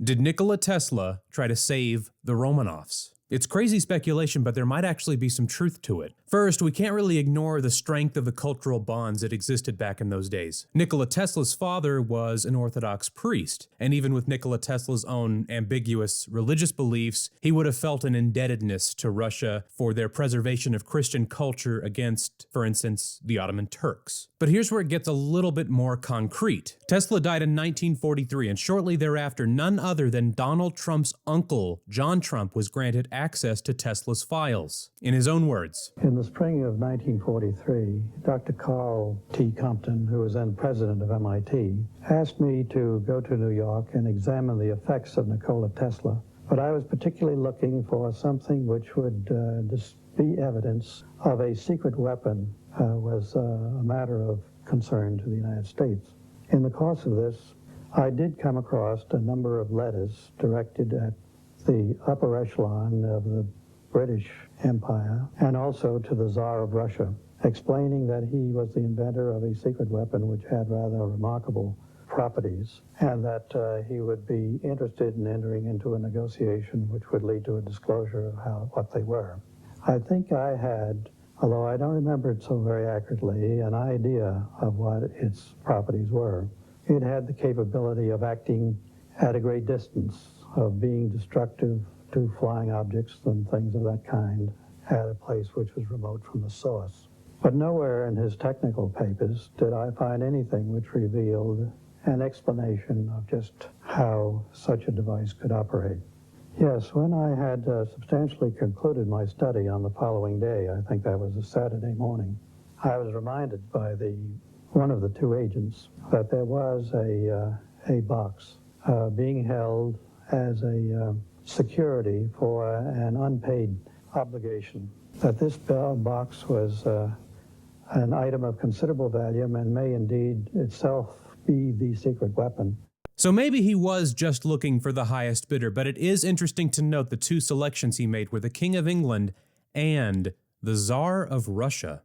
Did Nikola Tesla try to save the Romanovs? It's crazy speculation, but there might actually be some truth to it. First, we can't really ignore the strength of the cultural bonds that existed back in those days. Nikola Tesla's father was an Orthodox priest, and even with Nikola Tesla's own ambiguous religious beliefs, he would have felt an indebtedness to Russia for their preservation of Christian culture against, for instance, the Ottoman Turks. But here's where it gets a little bit more concrete. Tesla died in 1943, and shortly thereafter, none other than Donald Trump's uncle, John Trump, was granted access to Tesla's files. In his own words, in the spring of 1943, Dr. Carl T. Compton, who was then president of MIT, asked me to go to New York and examine the effects of Nikola Tesla. But I was particularly looking for something which would be evidence of a secret weapon was a matter of concern to the United States. In the course of this, I did come across a number of letters directed at the upper echelon of the British Empire and also to the Tsar of Russia, explaining that he was the inventor of a secret weapon which had rather remarkable properties and that he would be interested in entering into a negotiation which would lead to a disclosure of what they were. I think I had, although I don't remember it so very accurately, an idea of what its properties were. It had the capability of acting at a great distance, of being destructive to flying objects and things of that kind at a place which was remote from the source. But nowhere in his technical papers did I find anything which revealed an explanation of just how such a device could operate. Yes, when I had substantially concluded my study on the following day, I think that was a Saturday morning, I was reminded by one of the two agents that there was a box being held as a security for an unpaid obligation, that this box was an item of considerable value and may indeed itself be the secret weapon. So maybe he was just looking for the highest bidder, but it is interesting to note the two selections he made were the King of England and the Tsar of Russia.